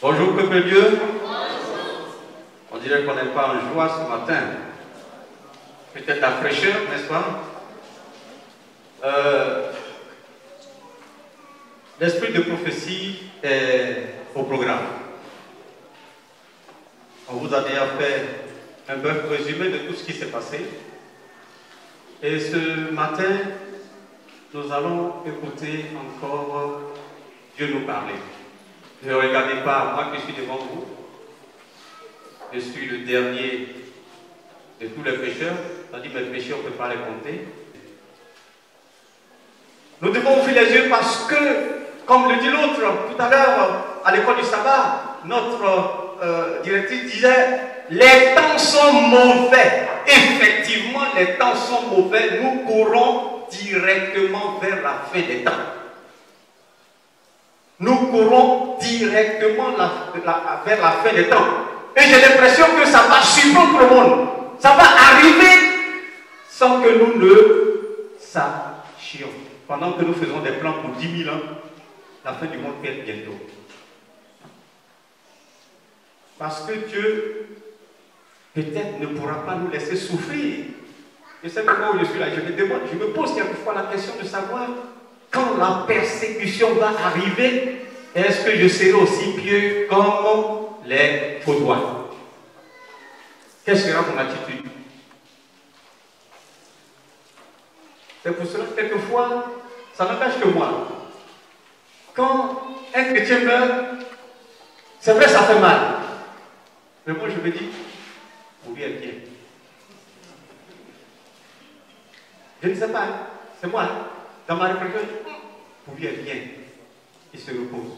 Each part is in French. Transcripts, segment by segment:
Bonjour, peuple de Dieu. On dirait qu'on n'est pas en joie ce matin. Peut-être la fraîcheur, n'est-ce pas? L'esprit de prophétie est au programme. On vous a déjà fait un bref résumé de tout ce qui s'est passé. Et ce matin, nous allons écouter encore Dieu nous parler. Ne regardez pas moi qui suis devant vous. Je suis le dernier de tous les pécheurs. C'est-à-dire mes péchés, on ne peut pas les compter. Nous devons ouvrir les yeux parce que, comme le dit l'autre tout à l'heure à l'école du sabbat, notre directrice disait les temps sont mauvais. Effectivement, les temps sont mauvais. Nous courons directement vers la fin des temps. Nous courons directement vers la fin des temps. Et j'ai l'impression que ça va surprendre tout le monde. Ça va arriver sans que nous ne sachions. Pendant que nous faisons des plans pour 10 000 ans, la fin du monde peut être bientôt. Parce que Dieu, peut-être, ne pourra pas nous laisser souffrir. Je sais que moi où je suis là, je me pose quelquefois la question de savoir quand la persécution va arriver, est-ce que je serai aussi pieux comme les fautois? Quelle sera mon attitude? C'est pour cela que quelquefois, ça n'empêche que moi. Quand un chrétien meurt, c'est vrai, ça fait mal. Mais moi, je me dis, vous lui êtes bien. Je ne sais pas, c'est moi. Dans ma réflexion, vous lui êtes bien. Il se repose.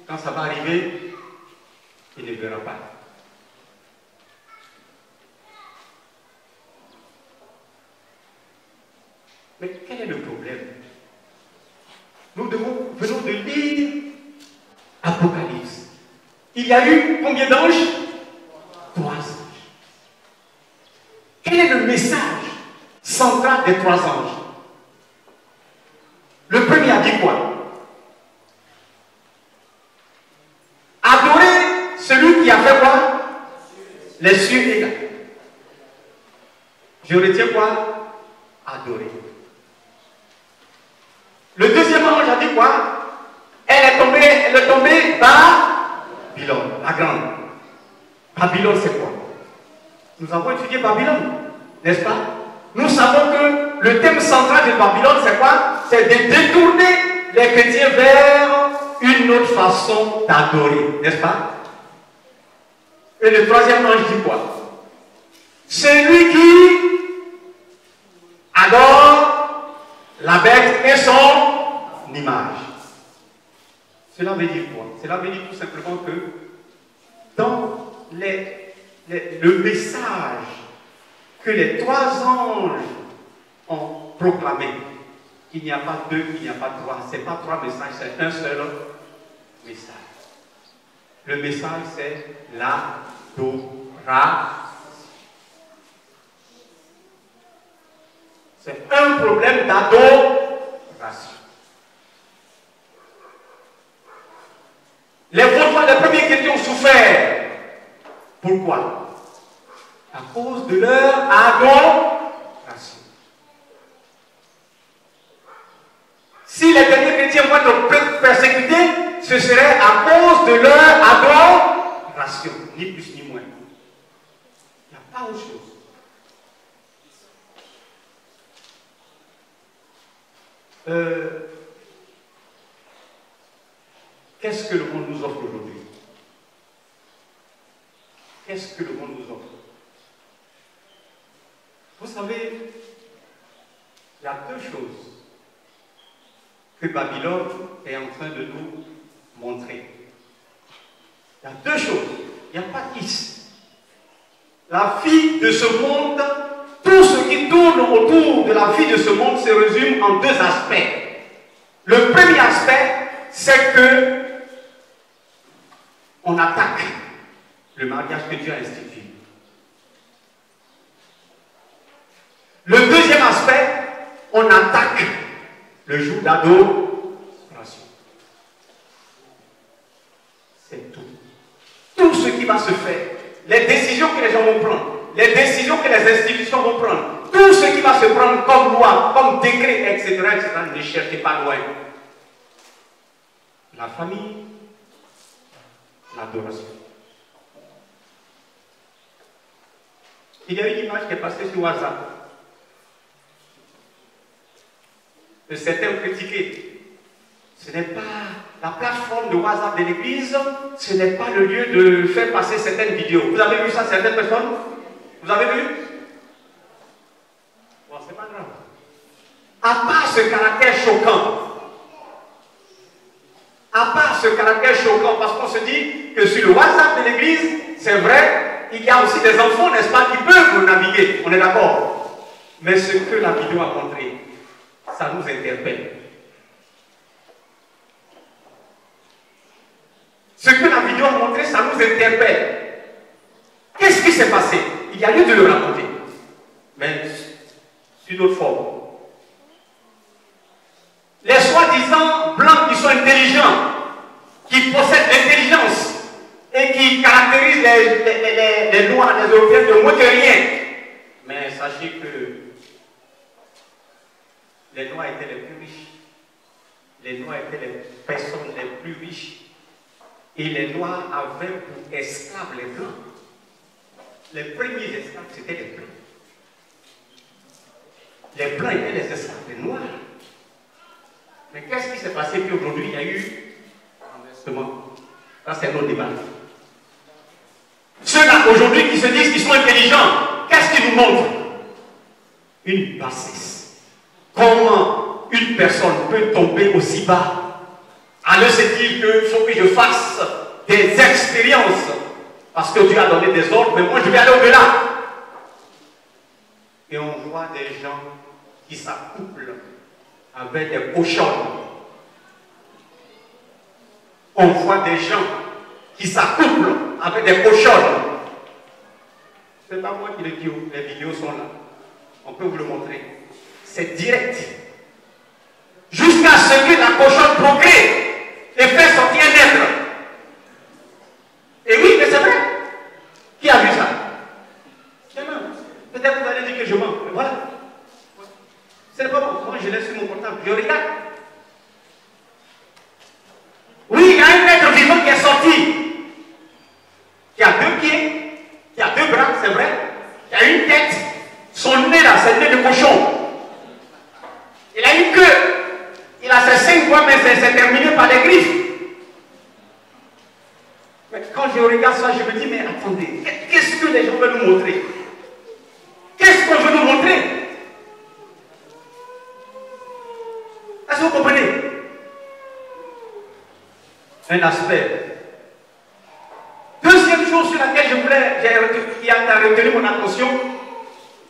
Quand ça va arriver, il ne verra pas. Mais quel est le problème? Nous venons de lire Apocalypse. Il y a eu combien d'anges? 3 anges. Quel est le message central des 3 anges? Le premier a dit quoi? Adorer celui qui a fait quoi? Les cieux et la terre. Je retiens quoi? Adorer. Le deuxième ange a dit quoi? Elle est tombée Babylone, la grande. Babylone, c'est quoi? Nous avons étudié Babylone, n'est-ce pas? Nous savons que le thème central de Babylone, c'est quoi? C'est de détourner les chrétiens vers une autre façon d'adorer, n'est-ce pas? Et le troisième ange dit quoi? Celui qui adore la bête et son image. Cela veut dire quoi? Cela veut dire tout simplement que dans le message que les 3 anges ont proclamé, il n'y a pas 2, il n'y a pas 3, ce n'est pas 3 messages, c'est un seul message. Le message, c'est l'adoration. C'est un problème d'adoration. Les vautours, les premiers chrétiens ont souffert. Pourquoi? À cause de leur adoration. Si les derniers chrétiens vont être persécutés, ce serait à cause de leur adoration, ni plus ni moins. Il n'y a pas autre chose. Qu'est-ce que le monde nous offre aujourd'hui? Qu'est-ce que le monde nous offre? Vous savez, il y a 2 choses que Babylone est en train de nous montrer. Il y a 2 choses. Il n'y a pas 10. La vie de ce monde, tout ce qui tourne autour de la vie de ce monde se résume en 2 aspects. Le premier aspect, c'est que on attaque le mariage que Dieu a institué. Le deuxième aspect, on attaque le jour d'adoration. C'est tout. ce qui va se faire, les décisions que les gens vont prendre, les décisions que les institutions vont prendre, tout ce qui va se prendre comme loi, comme décret, etc., ne cherchez pas loin. La famille, l'adoration. Il y a une image qui est passée sur WhatsApp. Que certains critiquaient. Ce n'est pas la plateforme de WhatsApp de l'église, ce n'est pas le lieu de faire passer certaines vidéos. Vous avez vu ça, certaines personnes? Vous avez vu? Bon, c'est pas grave. À part ce caractère choquant, parce qu'on se dit que sur le WhatsApp de l'église, c'est vrai, il y a aussi des enfants, n'est-ce pas, qui peuvent naviguer, on est d'accord. Mais ce que la vidéo a montré, ça nous interpelle. Ce que la vidéo a montré, ça nous interpelle. Qu'est-ce qui s'est passé? Il y a lieu de le raconter, mais sur d'autres formes. Les soi-disant blancs qui sont intelligents, qui possèdent l'intelligence et qui caractérisent les Noirs, les Européens de moins que rien. Mais sachez que les Noirs étaient les plus riches. Les Noirs étaient les personnes les plus riches. Et les Noirs avaient pour esclaves les Blancs. Les premiers esclaves, c'était les Blancs. Les Blancs étaient les esclaves des Noirs. Mais qu'est-ce qui s'est passé? Puis aujourd'hui, il y a eu un inversement. Ça, c'est notre débat. Ceux-là, aujourd'hui, qui se disent qu'ils sont intelligents, qu'est-ce qu'ils nous montrent? Une bassesse. Comment une personne peut tomber aussi bas? Alors se dire qu'il faut que je fasse des expériences parce que Dieu a donné des ordres, mais moi je vais aller au-delà. Et on voit des gens qui s'accouplent avec des cochons. On voit des gens qui s'accouplent avec des cochons. Ce n'est pas moi qui le dis, les vidéos sont là. On peut vous le montrer. C'est direct. Jusqu'à ce que la cochonne procrée et fait sortir un être. Et oui, mais c'est vrai. Qui a vu ça? Peut-être que vous allez dire que je mens. Mais voilà. Ce n'est pas bon. Moi, je l'ai sur mon portable. Je regarde. Oui, il y a un être vivant qui est sorti. Qui a 2 pieds, qui a 2 bras, c'est vrai. Qui a une tête. Son nez là, c'est le nez de cochon. Il a une queue. Il a ses 5 doigts, mais c'est terminé par des griffes. Mais quand je regarde ça, je me dis, mais attendez, qu'est-ce que les gens veulent nous montrer? Qu'est-ce qu'on veut nous montrer? Est-ce que vous comprenez? Un aspect. Deuxième chose sur laquelle qui a retenu mon attention,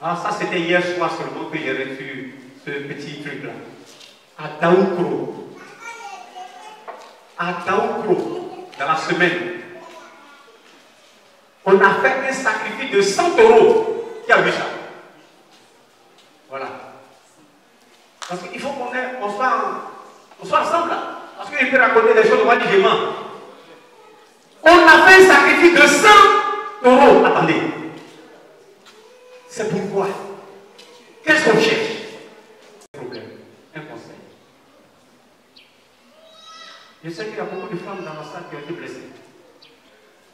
ça c'était hier soir seulement que j'ai reçu ce petit truc-là. À Daoukro, dans la semaine, on a fait un sacrifice de 100 €. Qui a vu ça? Voilà. Parce qu'il faut qu'on soit ensemble là. Parce qu'il peut raconter des choses, moi je mens. On a fait un sacrifice de 100 €. Attendez. C'est pourquoi? Qu'est-ce qu'on cherche? Un conseil. Je sais qu'il y a beaucoup de femmes dans la salle qui ont été blessées.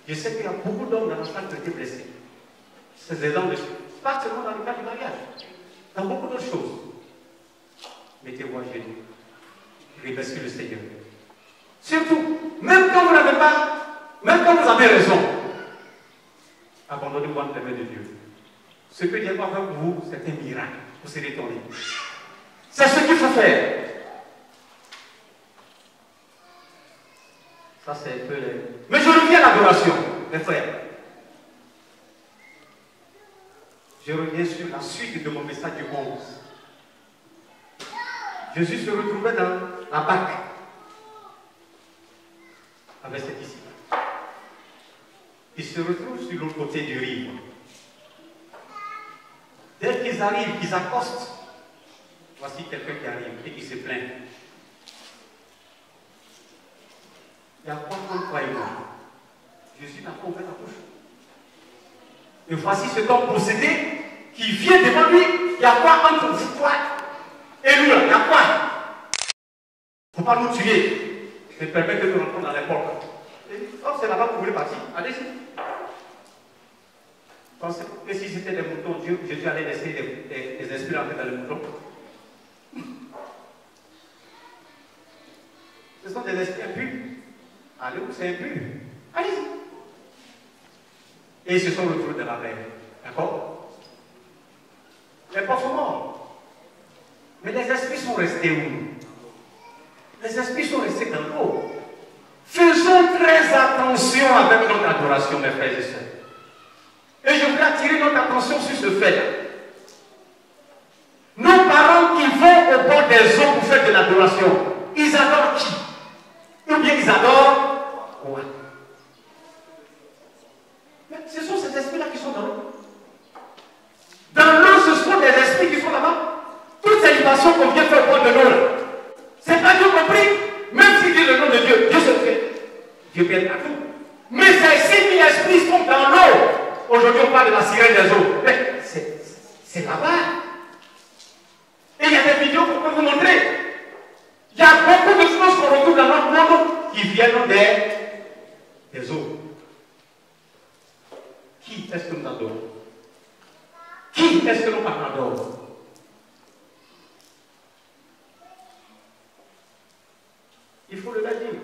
Je sais qu'il y a beaucoup d'hommes dans la salle qui ont été blessés. C'est des hommes de choses. Pas seulement dans le cas du mariage. Dans beaucoup d'autres choses. Mettez-vous à genoux. Remerciez le Seigneur. Surtout, même quand vous n'avez pas, même quand vous avez raison, abandonnez-vous entre les mains de Dieu. Ce que Dieu va faire pour vous, c'est un miracle. Vous serez étonnés. C'est ce qu'il faut faire. Ça, c'est un peu les... Mais je reviens à l'adoration, mes frères. Je reviens sur la suite de mon message du 11. Jésus se retrouvait dans la barque avec ses disciples. Il se retrouve sur l'autre côté du rive. Dès qu'ils arrivent, qu'ils accostent, voici quelqu'un qui arrive et qui se plaint. Il y a quoi contre toi et moi? Jésus n'a pas ouvert la bouche. Et voici cet homme possédé qui vient devant lui. Il y a quoi entre vous, toi et nous là? Il y a quoi? Il ne faut pas nous tuer. Mais permettez de rentrer dans les portes. Oh, c'est là-bas que vous voulez partir. Allez-y. Pensez que si c'était des moutons, Jésus allait laisser des esprits rentrer dans les moutons. Ce sont des esprits impurs. Allez où c'est impur? Allez-y. Et ils se sont retrouvés dans la mer. D'accord? Les porcs sont morts. Mais les esprits sont restés où? Les esprits sont restés dans l'eau. Faisons très attention avec notre adoration, mes frères et sœurs. Et je voudrais attirer notre attention sur ce fait-là. Nos parents qui vont au bord des eaux pour faire de l'adoration, ils adorent qui? Ou bien ils adorent quoi? Mais ce sont ces esprits-là qui sont dans l'eau. Dans l'eau, ce sont des esprits qui sont là-bas. Toutes ces libations qu'on vient faire au bord de l'eau, c'est pas Dieu compris. Même si dit le nom de Dieu, Dieu se fait. Dieu vient à tout. Mais ces 6000 esprits sont dans l'eau. Aujourd'hui, on parle de la sirène des eaux. Mais c'est là-bas. Et il y a des vidéos qu'on peut vous montrer. Il y a beaucoup de choses qu'on retrouve dans notre monde qui viennent des eaux. Qui est-ce que nous adorons? Qui est-ce que nos parents adorent? Il faut le dire.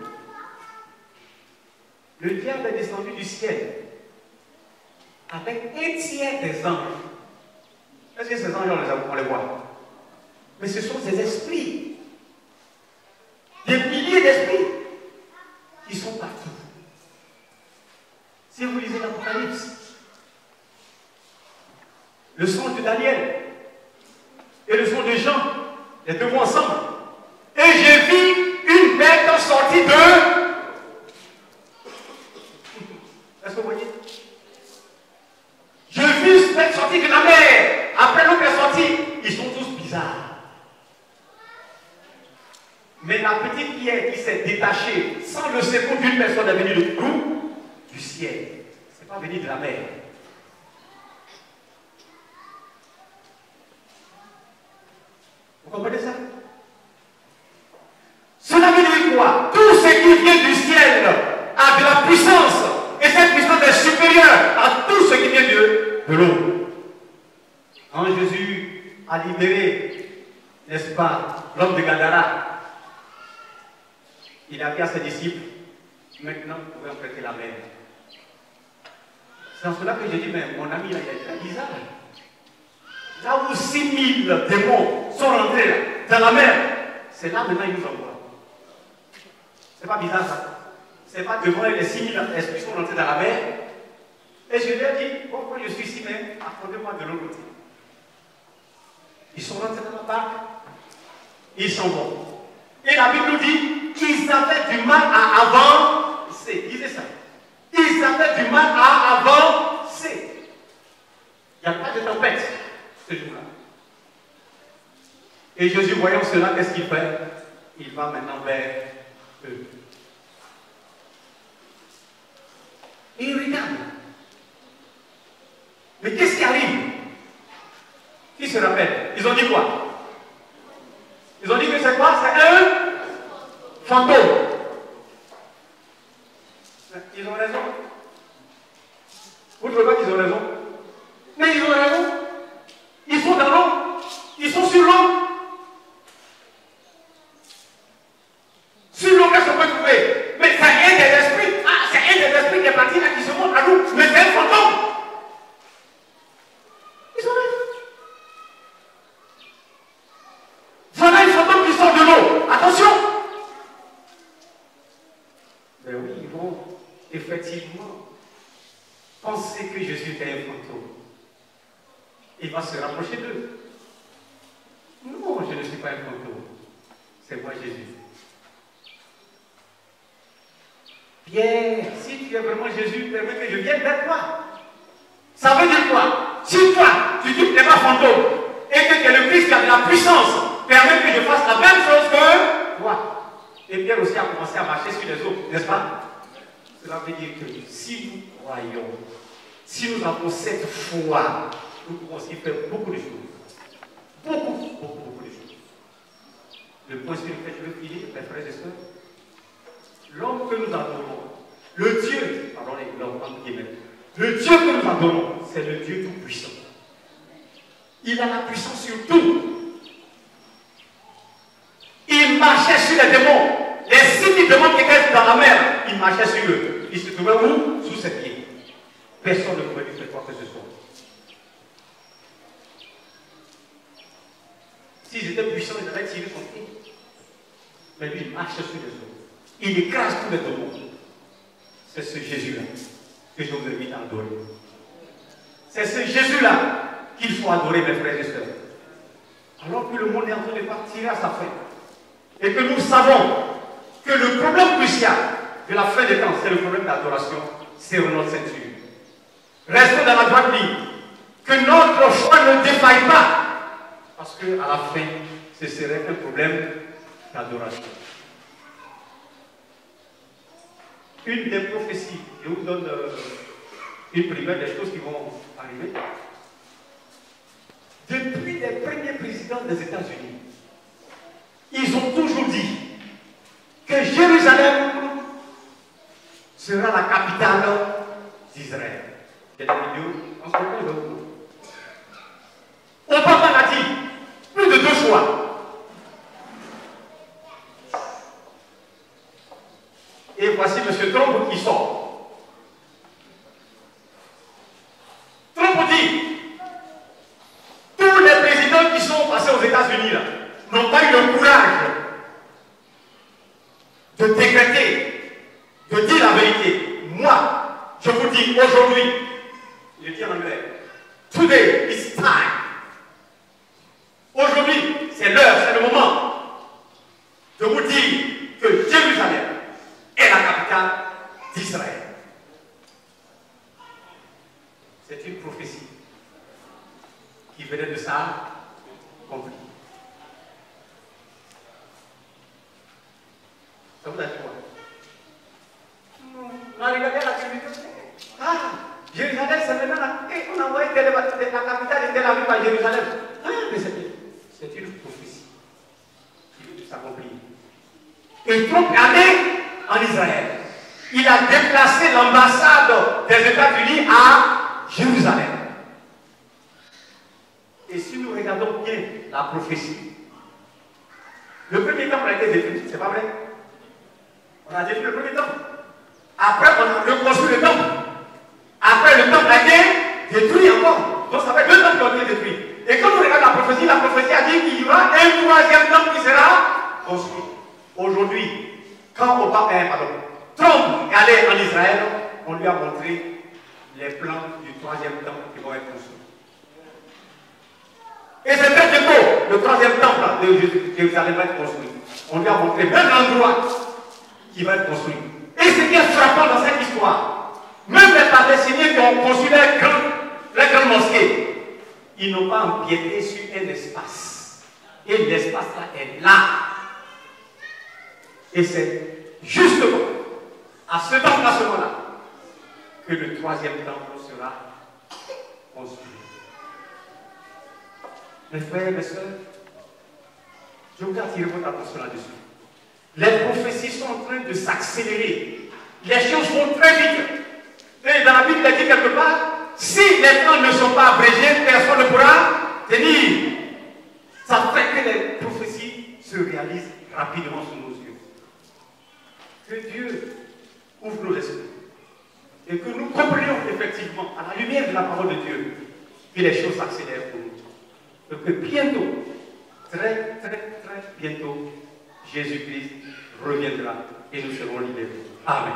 Le diable est descendu du ciel avec un tiers des anges. Est-ce que ces anges, on les voit? Mais ce sont ces esprits. Des milliers d'esprits qui sont partout. Si vous lisez l'Apocalypse, le songe de Daniel et le songe de Jean, les deux mots ensemble. Et j'ai vu une bête sortie de... Est-ce que vous voyez? Je vis une bête sortie de la mer. Après l'autre est sorti. Ils sont tous bizarres. Mais la petite pierre qui s'est détachée sans le secours d'une personne est venue de d'où? Du ciel. Ce n'est pas venu de la mer. Vous comprenez ça? Cela veut dire quoi? Tout ce qui vient du ciel a de la puissance. Et cette puissance est supérieure à tout ce qui vient de l'eau. Quand Jésus a libéré, n'est-ce pas, l'homme de Gadara, il a dit à ses disciples, maintenant vous pouvez emprunter la mer. C'est en cela que j'ai dit, mais mon ami, là, il est bizarre. Là où 6000 démons sont rentrés là, dans la mer, c'est là maintenant ils nous envoient. C'est pas bizarre ça. C'est pas devant les 6000 esprits sont rentrés dans la mer. Et je lui ai dit, bon, quand je suis ici, mais accordez-moi de l'autre côté. Ils sont rentrés dans la barque, ils s'en vont. Et la Bible nous dit qu'ils avaient du mal à avancer. Disez ça. Ils avaient du mal à avancer. Il n'y a pas de tempête ce jour-là. Et Jésus, voyant cela, qu'est-ce qu'il fait? Il va maintenant vers eux. Et il regarde. Mais qu'est-ce qui arrive? Qui se rappelle? Ils ont dit quoi? Ils ont dit que c'est quoi? C'est un fantôme. Ils ont raison. Vous ne trouvez pas qu'ils ont raison? Mais ils ont raison. Ils sont dans l'eau. Ils sont sur l'eau. Sur l'eau, qu'est-ce qu'on peut trouver? Mais c'est un des esprits. Ah, c'est un des esprits qui est parti là, qui se montre à nous. Mais c'est un fantôme. Ils ont raison. Voilà un fantôme qui sort de l'eau. Attention. Ben oui, ils vont effectivement penser que Jésus était un fantôme. Il va se rapprocher d'eux. Non, je ne suis pas un fantôme. C'est moi Jésus. Pierre, si tu es vraiment Jésus, permets que je vienne vers toi. Ça veut dire quoi? Si toi, tu dis que tu n'es pas fantôme et que tu es le Christ qui a de la puissance, permets que je fasse la même chose que toi. Et Pierre aussi a commencé à marcher sur les eaux, n'est-ce pas? Cela veut dire que si nous croyons, si nous avons cette foi, nous pouvons aussi faire beaucoup de choses. Beaucoup de choses. Le point sur lequel je veux finir, mes frères et sœurs, l'homme que nous adorons, le Dieu, pardon, l'homme entre guillemets, le Dieu que nous adorons, c'est le Dieu tout-puissant. Il a la puissance sur tout. Il marchait sur les démons. Les 6 démons qui étaient dans la mer, il marchait sur eux. Il se trouvait où? Sous ses pieds. Personne ne pouvait lui faire quoi que ce soit. S'ils étaient puissants, ils avaient tiré son pied. Mais lui, il marchait sur les eaux. Il écrase tous les démons. C'est ce Jésus-là que je vous invite à adorer. C'est ce Jésus-là qu'il faut adorer, mes frères et sœurs. Alors que le monde est en train de partir à sa fin. Et que nous savons que le problème crucial de la fin des temps, c'est le problème de l'adoration, c'est notre ceinture. Restons dans la droite ligne. Que notre foi ne défaille pas. Parce qu'à la fin, ce serait un problème d'adoration. Une des prophéties, je vous donne une primaire des choses qui vont arriver. Depuis les premiers présidents des États-Unis, ils ont toujours dit que Jérusalem sera la capitale d'Israël. Il y a des vidéos, on se rappelle. Obama l'a dit plus de 2 fois. Et voici M. Trump qui sort. Trump dit tous les présidents qui sont passés aux États-Unis n'ont pas eu le courage de décréter, de dire la vérité. Moi, je vous dis aujourd'hui, je dis en anglais, today is time. Aujourd'hui, c'est l'heure, c'est le moment de vous dire que Jérusalem est la capitale d'Israël. C'est une prophétie qui venait de ça accomplie. Ça vous a dit quoi? On a regardé la télévision. Ah, Jérusalem, c'est maintenant là. Et on a envoyé la capitale de Tel Aviv à Jérusalem. Ah, mais c'est une prophétie qui vient de s'accomplir. Et Trump allait en Israël. Il a déplacé l'ambassade des États-Unis à Jérusalem. Et si nous regardons bien la prophétie, le premier temple a été détruit, c'est pas vrai? On a détruit le premier temple. Après, on a reconstruit le temple. Après, le temple a été détruit encore. Donc, ça fait 2 temples qui ont été détruits. Et quand on regarde la prophétie a dit qu'il y aura un 3e temple qui sera construit. Aujourd'hui, quand Trump est allé en Israël, on lui a montré les plans du 3e temple qui vont être construits. Et c'est très bientôt, le 3e temple de Jérusalem va être construit. On lui a montré même l'endroit qui va être construit. Et ce qui est frappant dans cette histoire, même les Palestiniens qui ont construit les grandes mosquées, ils n'ont pas empiété sur un espace. Et l'espace là est là. Et c'est justement à ce emplacement-là que le 3e temple sera construit. Mes frères et mes soeurs, je voudrais attirer votre attention là-dessus. Les prophéties sont en train de s'accélérer. Les choses vont très vite. Et dans la Bible, il dit quelque part, si les temps ne sont pas abrégés, personne ne pourra tenir. Ça fait que les prophéties se réalisent rapidement sous nos yeux. Que Dieu ouvre nos esprits et que nous comprenions effectivement, à la lumière de la parole de Dieu, que les choses s'accélèrent pour nous. Et que bientôt, très bientôt, Jésus-Christ reviendra et nous serons libérés. Amen.